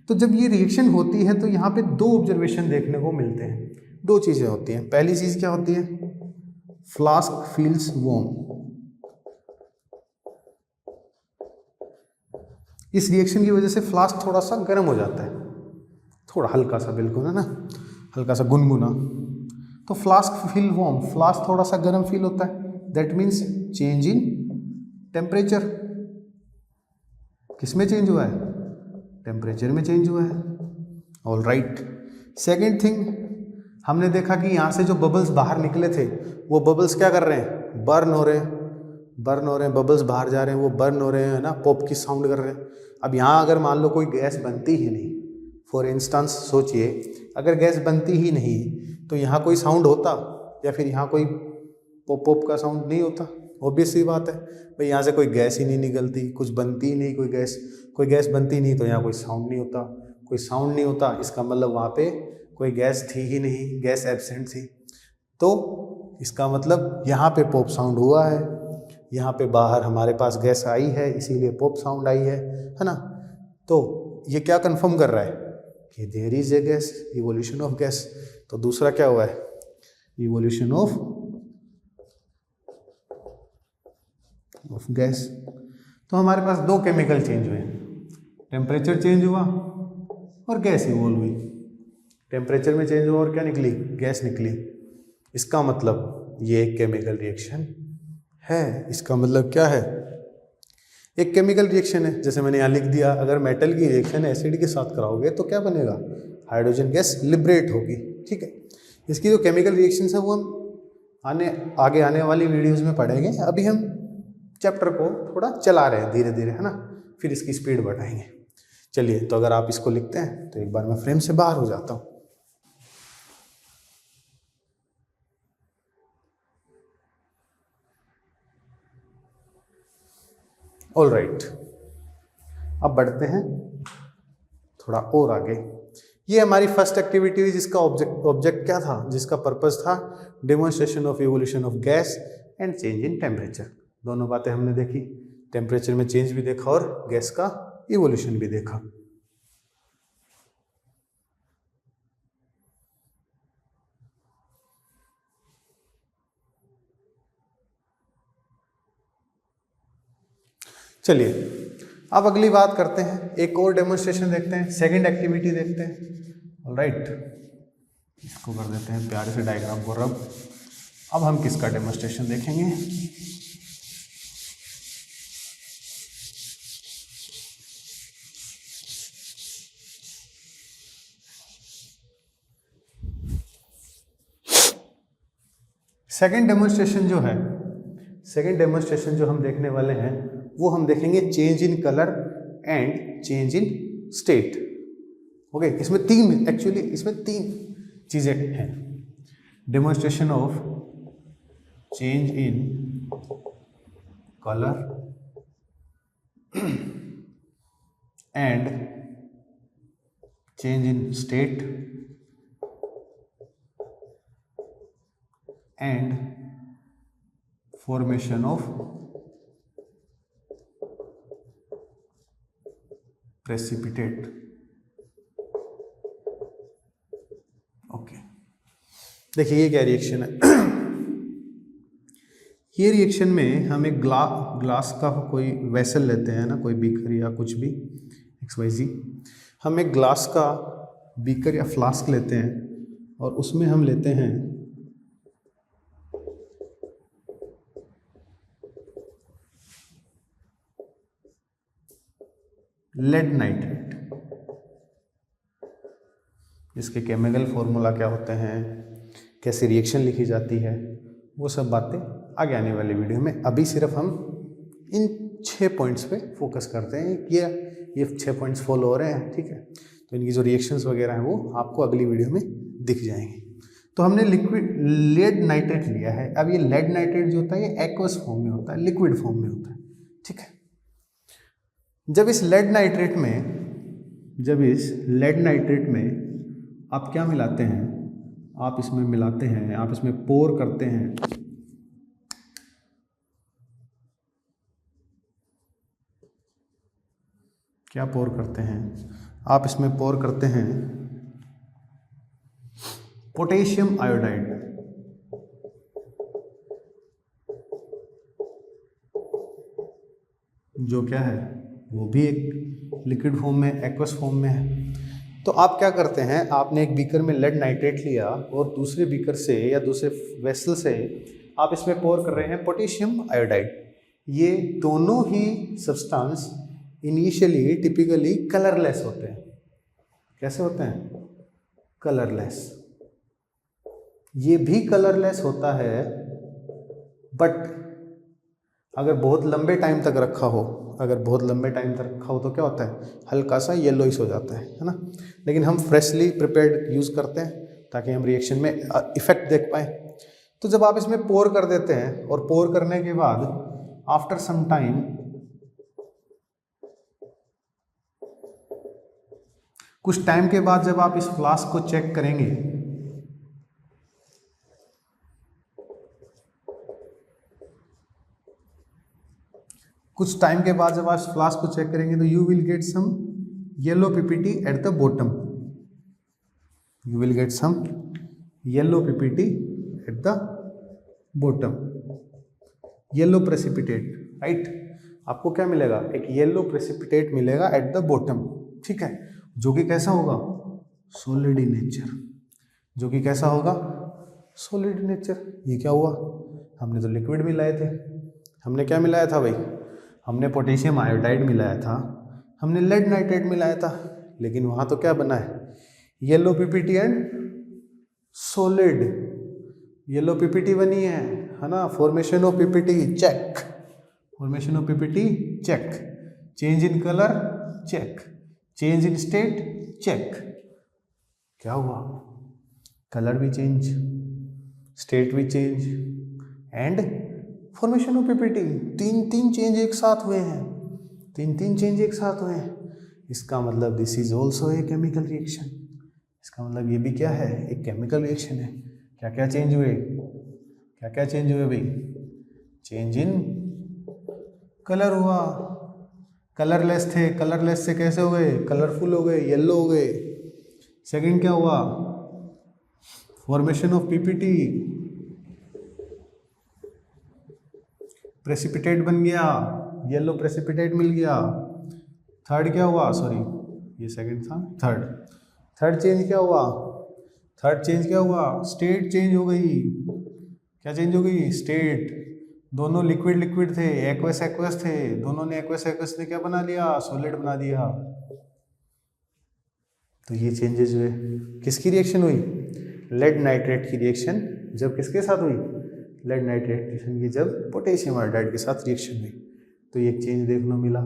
S1: तो जब ये रिएक्शन होती है तो यहाँ पे दो ऑब्जर्वेशन देखने को मिलते हैं, दो चीज़ें होती हैं। पहली चीज़ क्या होती है, फ्लास्क फील्स वार्म। इस रिएक्शन की वजह से फ्लास्क थोड़ा सा गर्म हो जाता है, थोड़ा हल्का सा, बिल्कुल है ना, हल्का सा गुनगुना। तो फ्लास्क फील वार्म, फ्लास्क थोड़ा सा गर्म फील होता है, that means change in temperature. किस में चेंज हुआ है, टेम्परेचर में चेंज हुआ है। ऑल राइट, सेकेंड थिंग, हमने देखा कि यहाँ से जो बबल्स बाहर निकले थे वो बबल्स क्या कर रहे हैं, बर्न हो रहे हैं, बर्न हो रहे हैं, बबल्स बाहर जा रहे हैं, वो बर्न हो रहे हैं, है ना, पॉप की साउंड कर रहे हैं। अब यहाँ अगर मान लो कोई गैस बनती ही नहीं, फॉर इंस्टेंस सोचिए, अगर गैस बनती ही नहीं तो यहाँ कोई साउंड होता, या फिर यहाँ कोई पॉप पॉप का साउंड नहीं होता। ऑब्वियस सी बात है भाई, यहाँ से कोई गैस ही नहीं निकलती, कुछ बनती ही नहीं, कोई गैस बनती नहीं तो यहाँ कोई साउंड नहीं होता, कोई साउंड नहीं होता, इसका मतलब वहाँ पे कोई गैस थी ही नहीं, गैस एब्सेंट थी। तो इसका मतलब यहाँ पे पॉप साउंड हुआ है, यहाँ पे बाहर हमारे पास गैस आई है, इसीलिए पॉप साउंड आई है ना। तो ये क्या कंफर्म कर रहा है कि there is a gas, evolution of gas. तो दूसरा क्या हुआ है, इवोल्यूशन ऑफ गैस। तो हमारे पास दो केमिकल चेंज हुए, टेम्परेचर चेंज हुआ और गैस इवोल्व हुई। टेम्परेचर में चेंज हुआ और क्या निकली, गैस निकली। इसका मतलब ये एक केमिकल रिएक्शन है। इसका मतलब क्या है, एक केमिकल रिएक्शन है। जैसे मैंने यहाँ लिख दिया, अगर मेटल की रिएक्शन एसिड के साथ कराओगे तो क्या बनेगा, हाइड्रोजन गैस लिबरेट होगी। ठीक है, इसकी जो केमिकल रिएक्शन है वो हम आगे आने वाली वीडियोस में पढ़ेंगे। अभी हम चैप्टर को थोड़ा चला रहे हैं धीरे धीरे, है ना, फिर इसकी स्पीड बढ़ाएंगे। चलिए, तो अगर आप इसको लिखते हैं तो एक बार मैं फ्रेम से बाहर हो जाता हूँ। ऑल राइट, अब बढ़ते हैं थोड़ा और आगे। ये हमारी फर्स्ट एक्टिविटी हुई जिसका ऑब्जेक्ट क्या था, जिसका पर्पस था demonstration of evolution of gas and change in temperature. दोनों बातें हमने देखी, टेम्परेचर में चेंज भी देखा और गैस का इवोल्यूशन भी देखा। चलिए, अब अगली बात करते हैं, एक और डेमोन्स्ट्रेशन देखते हैं, सेकंड एक्टिविटी देखते हैं। ऑलराइट, इसको कर देते हैं प्यारे से डायग्राम को रब। अब हम किसका डेमोन्स्ट्रेशन देखेंगे, सेकेंड डेमोन्स्ट्रेशन जो है, सेकेंड डेमोन्स्ट्रेशन जो हम देखने वाले हैं वो हम देखेंगे change in colour and change in state. Okay, इसमें तीन, एक्चुअली इसमें तीन चीजें हैं। Demonstration of change in colour and change in state and formation of precipitate। Okay, देखिए ये क्या रिएक्शन है। ये रिएक्शन में हम एक ग्लास का कोई वेसल लेते हैं ना, कोई बीकर या कुछ भी XYZ, हम एक ग्लास का बीकर या फ्लास्क लेते हैं और उसमें हम लेते हैं लेड नाइट्रेट। इसके केमिकल फॉर्मूला क्या होते हैं, कैसे रिएक्शन लिखी जाती है, वो सब बातें आगे आने वाली वीडियो में। अभी सिर्फ हम इन 6 पॉइंट्स पे फोकस करते हैं कि ये 6 पॉइंट्स फॉलो हो रहे हैं, ठीक है। तो इनकी जो रिएक्शंस वगैरह हैं वो आपको अगली वीडियो में दिख जाएंगे। तो हमने लिक्विड लेड नाइट्रेट लिया है। अब ये लेड नाइट्रेट जो होता है ये एक्वस फॉर्म में होता है, लिक्विड फॉर्म में होता है, ठीक है। जब इस लेड नाइट्रेट में आप क्या मिलाते हैं, आप इसमें मिलाते हैं, आप इसमें पोर करते हैं, क्या पोर करते हैं, आप इसमें पोर करते हैं पोटेशियम आयोडाइड। जो क्या है, वो भी एक लिक्विड फॉर्म में, एक्वस फॉर्म में है। तो आप क्या करते हैं, आपने एक बीकर में लेड नाइट्रेट लिया और दूसरे बीकर से या दूसरे वेसल से आप इसमें पोर कर रहे हैं पोटेशियम आयोडाइड। ये दोनों ही सब्सटेंस इनिशियली टिपिकली कलरलेस होते हैं। कैसे होते हैं? कलरलेस। ये भी कलरलेस होता है, बट अगर बहुत लंबे टाइम तक रखा हो, तो क्या होता है, हल्का सा येलोइश हो जाता है ना। लेकिन हम फ्रेशली प्रिपेयर्ड यूज़ करते हैं ताकि हम रिएक्शन में इफेक्ट देख पाएँ। तो जब आप इसमें पोर कर देते हैं और पोर करने के बाद आफ्टर सम टाइम कुछ टाइम के बाद जब आप इस फ्लास्क को चेक करेंगे, कुछ टाइम के बाद जब आप इस फ्लास्क को चेक करेंगे तो you will get some yellow PPT at the bottom. You will get some yellow PPT at the bottom, yellow precipitate, right. आपको क्या मिलेगा? एक येलो प्रेसिपिटेट मिलेगा एट द बॉटम, ठीक है, जो कि कैसा होगा? Solid in nature. जो कि कैसा होगा? Solid in nature. ये क्या हुआ? हमने तो लिक्विड मिलाए थे। हमने क्या मिलाया था भाई? हमने पोटेशियम आयोडाइड मिलाया था, हमने लेड नाइट्रेट मिलाया था, लेकिन वहाँ तो क्या बना है? Yellow PPT and solid. Yellow PPT बनी है ना। Formation of PPT check, formation of PPT check, change in colour check, change in state check. क्या हुआ? कलर भी चेंज, स्टेट भी change and formation of PPT. तीन चेंज एक साथ हुए हैं, तीन चेंज एक साथ हुए हैं। इसका मतलब this is also a chemical reaction. इसका मतलब ये भी क्या है? एक केमिकल रिएक्शन है। क्या क्या चेंज हुए? क्या क्या चेंज हुए भाई? चेंज इन कलर हुआ, कलरलेस थे, कलरलेस से कैसे हो गए? कलरफुल हो गए, येलो हो गए। सेकंड क्या हुआ? फॉर्मेशन ऑफ पीपीटी, प्रेसिपिटेट बन गया, येलो प्रेसिपिटेट मिल गया। थर्ड क्या हुआ? सॉरी, ये सेकंड था। थर्ड चेंज क्या हुआ? थर्ड चेंज क्या हुआ? स्टेट चेंज हो गई। क्या चेंज हो गई? स्टेट। दोनों लिक्विड लिक्विड थे, एक्वस एक्वस थे, दोनों ने एक्वस ने क्या बना लिया? सॉलिड बना दिया। तो ये चेंजेस हुए। किसकी रिएक्शन हुई? लेड नाइट्रेट की रिएक्शन जब किसके साथ हुई? लेड नाइट्रेशन की जब पोटेशियम आयोडाइड के साथ रिएक्शन हुई तो ये चेंज देखने मिला।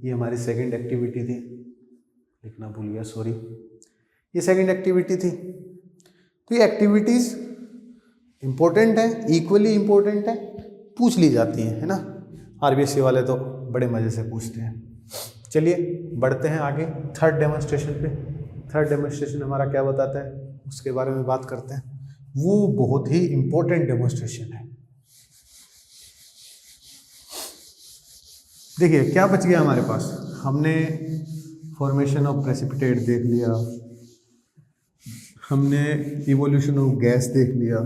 S1: ये हमारी सेकंड एक्टिविटी थी, लिखना भूल गया सॉरी, ये सेकंड एक्टिविटी थी। तो ये एक्टिविटीज़ इम्पोर्टेंट है, इक्वली इम्पोर्टेंट है, पूछ ली जाती हैं, है ना। आरबीएससी वाले तो बड़े मज़े से पूछते हैं। चलिए बढ़ते हैं आगे थर्ड डेमोन्स्ट्रेशन पे। थर्ड डेमोन्स्ट्रेशन हमारा क्या बताता है उसके बारे में बात करते हैं। वो बहुत ही इम्पोर्टेंट डेमोन्स्ट्रेशन है। देखिए क्या बच गया हमारे पास, हमने फॉर्मेशन ऑफ प्रेसिपिटेट देख लिया, हमने इवोल्यूशन ऑफ गैस देख लिया,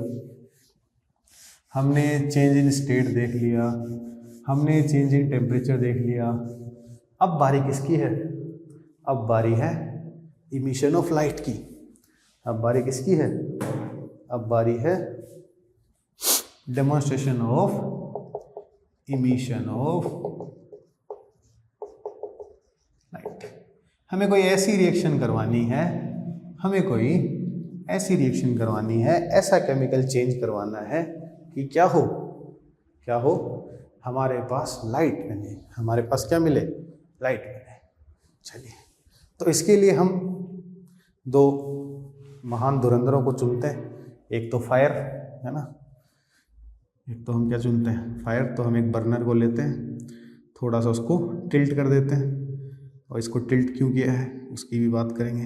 S1: हमने चेंज इन स्टेट देख लिया, हमने चेंज इन टेम्परेचर देख लिया। अब बारी किसकी है, अब बारी है इमिशन ऑफ लाइट की। अब बारी किसकी है, अब बारी है demonstration of emission of light. हमें कोई ऐसी रिएक्शन करवानी है, हमें कोई ऐसी रिएक्शन करवानी है, ऐसा केमिकल चेंज करवाना है कि क्या हो, क्या हो, हमारे पास लाइट मिले, हमारे पास क्या मिले, लाइट मिले। चलिए तो इसके लिए हम दो महान धुरंधरों को चुनते हैं। एक तो फायर है ना, एक तो हम क्या चुनते हैं, फायर। तो हम एक बर्नर को लेते हैं, थोड़ा सा उसको टिल्ट कर देते हैं, और इसको टिल्ट क्यों किया है उसकी भी बात करेंगे,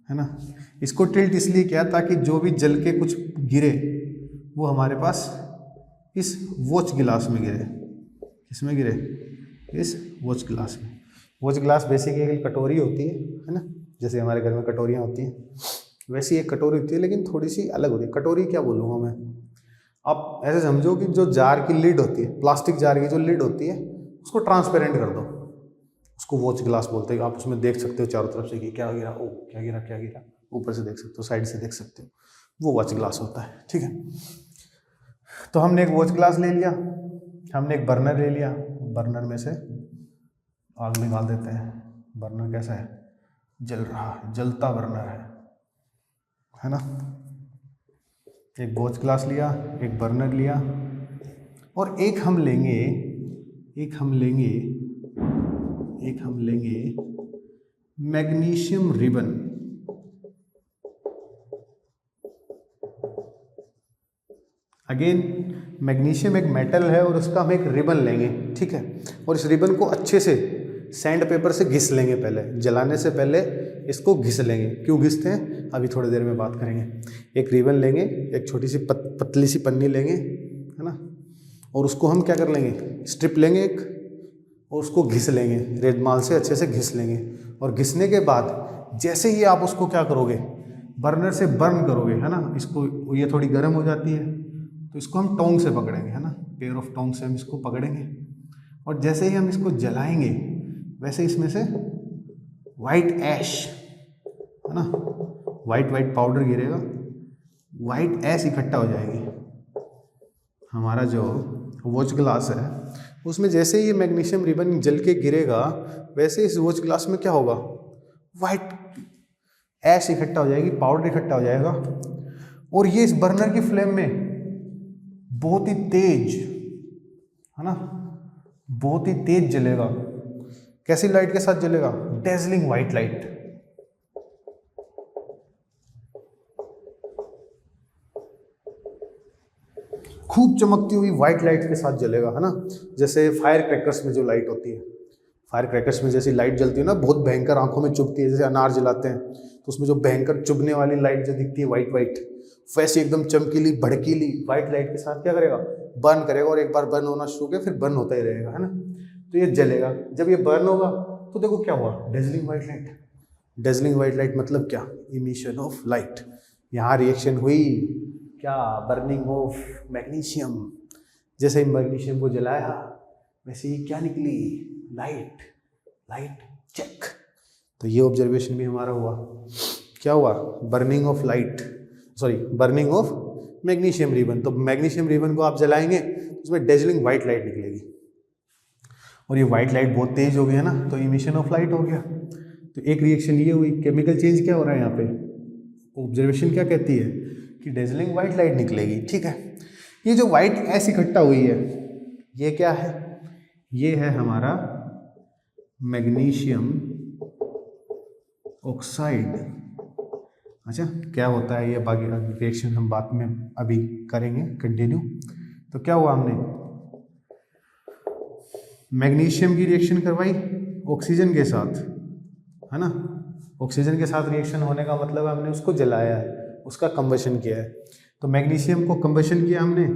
S1: है ना। इसको टिल्ट इसलिए किया ताकि जो भी जल के कुछ गिरे वो हमारे पास इस वॉच गिलास में गिरे। किसमें गिरे, इस वॉच ग्लास में। वॉच ग्लास बेसिकली एक कटोरी होती है ना, जैसे हमारे घर में कटोरियाँ होती हैं वैसी एक कटोरी होती है, लेकिन थोड़ी सी अलग होती है। कटोरी क्या बोलूँगा मैं, आप ऐसे समझो कि जो जार की लिड होती है, प्लास्टिक जार की जो लिड होती है उसको ट्रांसपेरेंट कर दो, उसको वॉच ग्लास बोलते हैं। आप उसमें देख सकते हो चारों तरफ से कि क्या गिरा, ओ क्या गिरा, क्या गिरा, ऊपर से देख सकते हो, साइड से देख सकते हो, वो वॉच ग्लास होता है। ठीक है, तो हमने एक वॉच ग्लास ले लिया, हमने एक बर्नर ले लिया, बर्नर में से आग निकाल देते हैं। बर्नर कैसा है, जल रहा है, जलता बर्नर है ना। एक वॉच ग्लास लिया, एक बर्नर लिया, और एक हम लेंगे मैग्नीशियम रिबन। अगेन मैग्नीशियम एक मेटल है और उसका हम एक रिबन लेंगे, ठीक है। और इस रिबन को अच्छे से सैंड पेपर से घिस लेंगे, पहले जलाने से पहले इसको घिस लेंगे। क्यों घिसते हैं अभी थोड़ी देर में बात करेंगे। एक रिबन लेंगे, एक छोटी सी पतली सी पन्नी लेंगे, है ना, और उसको हम क्या कर लेंगे, स्ट्रिप लेंगे एक, और उसको घिस लेंगे, रेजमाल से अच्छे से घिस लेंगे। और घिसने के बाद जैसे ही आप उसको क्या करोगे, बर्नर से बर्न करोगे, है ना, इसको, ये थोड़ी गर्म हो जाती है तो इसको हम टोंग से पकड़ेंगे, है ना, पेयर ऑफ टोंग से हम इसको पकड़ेंगे। और जैसे ही हम इसको जलाएंगे वैसे इसमें से वाइट ऐश, है ना, वाइट पाउडर गिरेगा, वाइट ऐश इकट्ठा हो जाएगी। हमारा जो वॉच ग्लास है उसमें जैसे ही ये मैग्नीशियम रिबन जल के गिरेगा वैसे इस वॉच ग्लास में क्या होगा, वाइट ऐश इकट्ठा हो जाएगी, पाउडर इकट्ठा हो जाएगा। और ये इस बर्नर की फ्लेम में बहुत ही तेज, है ना, बहुत ही तेज जलेगा। कैसी लाइट के साथ जलेगा, डेजलिंग व्हाइट लाइट। खूब चमकती हुई व्हाइट लाइट के साथ जलेगा, है ना। जैसे फायर क्रैकर्स में जो लाइट होती है, फायर क्रैकर्स में जैसी लाइट जलती है ना, बहुत भयंकर आंखों में चुभती है, जैसे अनार जलाते हैं तो उसमें जो भयंकर चुभने वाली लाइट जो दिखती है वाइट, वैसे एकदम चमकीली भड़कीली व्हाइट लाइट के साथ क्या करेगा, बर्न करेगा। और एक बार बर्न होना शुरू किया फिर बर्न होता ही रहेगा, है ना। तो ये जलेगा, जब ये बर्न होगा तो देखो क्या हुआ, dazzling white light. Dazzling white light मतलब क्या, इमिशन ऑफ लाइट। यहाँ रिएक्शन हुई क्या, बर्निंग ऑफ मैग्नीशियम। जैसे ही मैग्नीशियम को जलाया वैसे ही क्या निकली, लाइट। Light check. तो ये ऑब्जर्वेशन भी हमारा हुआ, क्या हुआ, burning of light, sorry burning of magnesium ribbon. तो मैग्नीशियम रिबन को आप जलाएंगे तो उसमें डेजलिंग व्हाइट लाइट निकलेगी, और ये व्हाइट लाइट बहुत तेज हो गई है ना, तो इमिशन ऑफ लाइट हो गया। तो एक रिएक्शन ये हुई, केमिकल चेंज क्या हो रहा है यहाँ पे, ऑब्जर्वेशन क्या कहती है कि डेजलिंग व्हाइट लाइट निकलेगी, ठीक है। ये जो व्हाइट ऐस इकट्ठा हुई है ये क्या है? ये है हमारा मैग्नीशियम ऑक्साइड। अच्छा, क्या होता है ये बाकी रिएक्शन हम बाद में अभी करेंगे कंटिन्यू। तो क्या हुआ, हमने मैग्नीशियम की रिएक्शन करवाई ऑक्सीजन के साथ, है ना। ऑक्सीजन के साथ रिएक्शन होने का मतलब हमने उसको जलाया है, उसका कंबशन किया है। तो मैग्नीशियम को कंबशन किया हमने,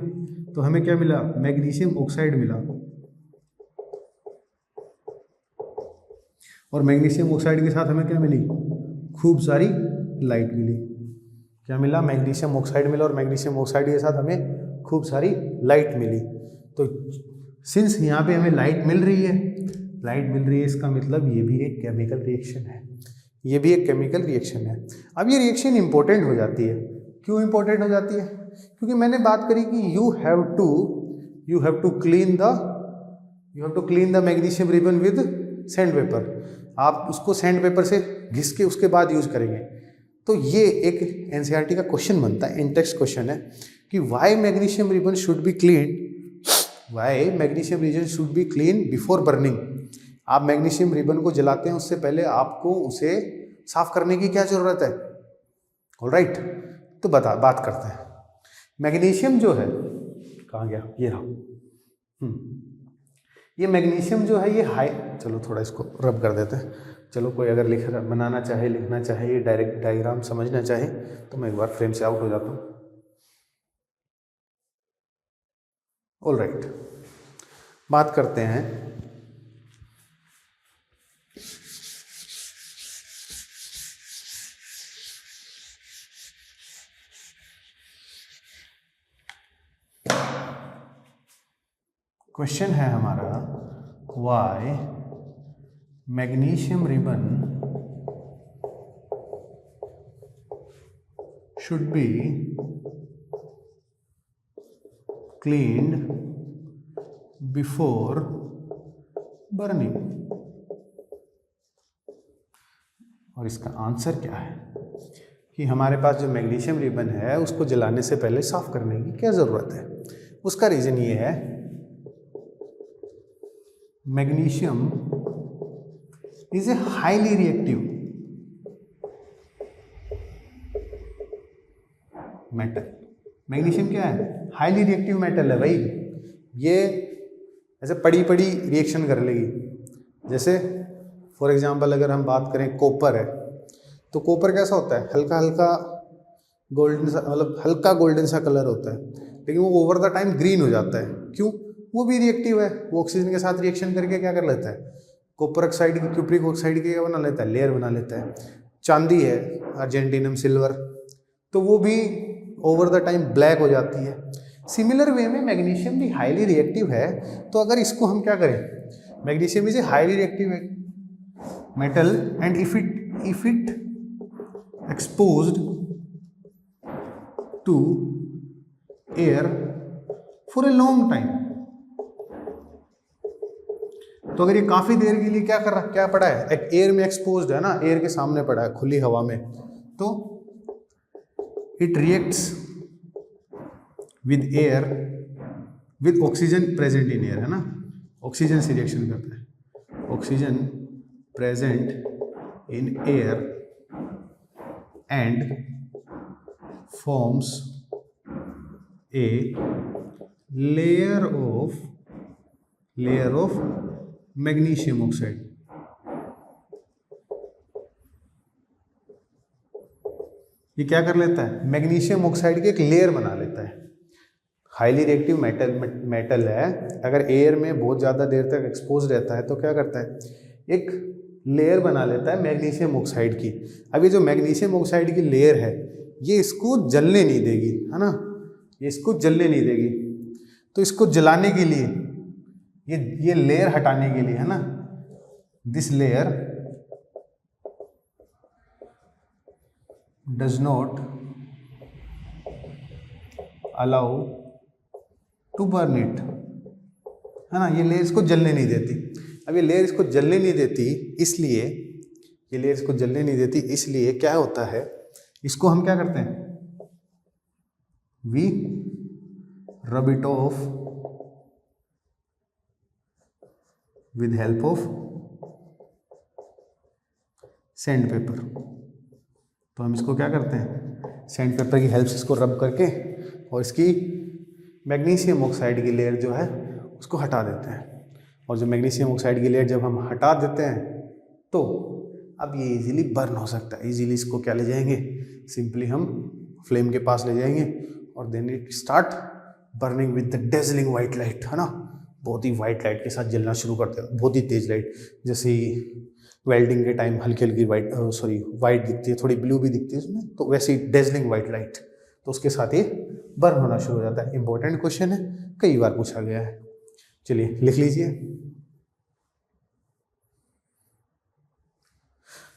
S1: तो हमें क्या मिला? मैग्नीशियम ऑक्साइड मिला। और मैग्नीशियम ऑक्साइड के साथ हमें क्या मिली? खूब सारी लाइट मिली। क्या मिला? मैग्नीशियम ऑक्साइड मिला, और मैग्नीशियम ऑक्साइड के साथ हमें खूब सारी लाइट मिली। तो सिंस यहाँ पे हमें लाइट मिल रही है, इसका मतलब ये भी एक केमिकल रिएक्शन है, ये भी एक केमिकल रिएक्शन है। अब ये रिएक्शन इंपॉर्टेंट हो जाती है। क्यों इंपॉर्टेंट हो जाती है? क्योंकि मैंने बात करी कि you have to clean the magnesium ribbon with sand paper. आप उसको सैंड पेपर से घिस के उसके बाद यूज करेंगे। तो ये एक एनसीईआरटी का क्वेश्चन बनता है, इन टेक्स्ट क्वेश्चन है कि why magnesium ribbon should be clean before burning. आप मैग्नीशियम रिबन को जलाते हैं उससे पहले आपको उसे साफ करने की क्या जरूरत है? ऑलराइट, तो बात करते हैं। मैग्नीशियम जो है, कहाँ गया? ये रहा। ये मैग्नीशियम जो है ये चलो थोड़ा इसको रब कर देते हैं। चलो, कोई अगर लिखना चाहे ये डायरेक्ट डायग्राम समझना चाहे तो मैं एक बार फ्रेम से आउट हो जाता हूँ। ऑलराइट, बात करते हैं क्वेश्चन है हमारा, why magnesium ribbon should be cleaned before burning. और इसका आंसर क्या है कि हमारे पास जो मैग्नीशियम रिबन है उसको जलाने से पहले साफ करने की क्या जरूरत है? उसका रीजन ये है, magnesium is a highly reactive metal. Magnesium क्या है? हाईली रिएक्टिव मेटल है भाई। ये ऐसे पड़ी रिएक्शन कर लेगी। जैसे फॉर एग्जांपल अगर हम बात करें कॉपर है, तो कॉपर कैसा होता है? हल्का गोल्डन सा, मतलब हल्का गोल्डन सा कलर होता है, लेकिन वो ओवर द टाइम ग्रीन हो जाता है। क्यों? वो भी रिएक्टिव है, वो ऑक्सीजन के साथ रिएक्शन करके क्या कर लेता है? कॉपर ऑक्साइड की, क्यूप्रिक ऑक्साइड की क्या बना लेता है? लेयर बना लेता है। चांदी है, अर्जेंटिनम सिल्वर, तो वो भी ओवर द टाइम ब्लैक हो जाती है। सिमिलर वे में मैग्नीशियम भी हाईली रिएक्टिव है। तो अगर इसको हम क्या करें, magnesium is a highly reactive metal and if it exposed to air for a long time, तो अगर ये काफी देर के लिए क्या पड़ा है, एक एयर में एक्सपोज्ड है ना, एयर के सामने पड़ा है खुली हवा में, तो it reacts with air with oxygen present in air, है ना। ऑक्सीजन से रिएक्शन करता है, oxygen present in air and forms a layer of magnesium oxide. ये क्या कर लेता है? मैग्नीशियम ऑक्साइड की एक लेयर बना लेता है। हाईली रिएक्टिव मेटल है, अगर एयर में बहुत ज़्यादा देर तक एक्सपोज रहता है तो क्या करता है? एक लेयर बना लेता है मैग्नीशियम ऑक्साइड की। अब ये जो मैग्नीशियम ऑक्साइड की लेयर है ये इसको जलने नहीं देगी, है ना, ये इसको जलने नहीं देगी। तो इसको जलाने के लिए, ये लेयर हटाने के लिए, है ना, this layer does not allow to burn it, है ना। ये लेयर इसको जलने नहीं देती। अब ये लेयर इसको जलने नहीं देती, इसलिए ये लेयर इसको जलने नहीं देती, इसलिए क्या होता है, इसको हम क्या करते हैं? We rub it off with help of sand paper. तो हम इसको क्या करते हैं, सैंड पेपर की हेल्प से इसको रब करके और इसकी मैग्नीशियम ऑक्साइड की लेयर जो है उसको हटा देते हैं। और जो मैग्नीशियम ऑक्साइड की लेयर जब हम हटा देते हैं तो अब ये इजीली बर्न हो सकता है। इजीली इसको क्या ले जाएंगे, सिंपली हम फ्लेम के पास ले जाएंगे और then it start burning with the dazzling white light, है ना। बहुत ही वाइट लाइट के साथ जलना शुरू करते हैं, बहुत ही तेज लाइट। जैसे ही वेल्डिंग के टाइम हल्की हल्की वाइट दिखती है, थोड़ी ब्लू भी दिखती है उसमें, तो वैसे ही डेजलिंग वाइट लाइट, तो उसके साथ ये बर्न होना शुरू हो जाता है। इंपॉर्टेंट क्वेश्चन है, कई बार पूछा गया है। चलिए लिख लीजिए।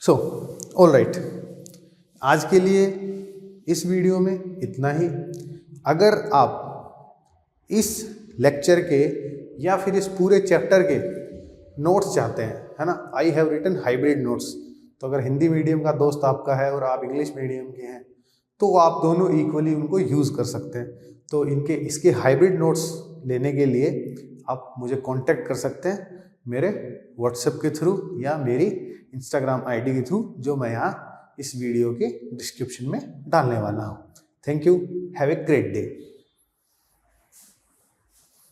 S1: सो ऑल राइट, आज के लिए इस वीडियो में इतना ही। अगर आप इस लेक्चर के या फिर इस पूरे चैप्टर के नोट्स चाहते हैं, है ना, I have written hybrid notes, तो अगर हिंदी मीडियम का दोस्त आपका है और आप इंग्लिश मीडियम के हैं तो आप दोनों इक्वली उनको यूज़ कर सकते हैं। तो इसके हाइब्रिड नोट्स लेने के लिए आप मुझे कांटेक्ट कर सकते हैं मेरे व्हाट्सएप के थ्रू या मेरी इंस्टाग्राम आईडी के थ्रू, जो मैं यहाँ इस वीडियो के डिस्क्रिप्शन में डालने वाला हूँ। Thank you, have a great day.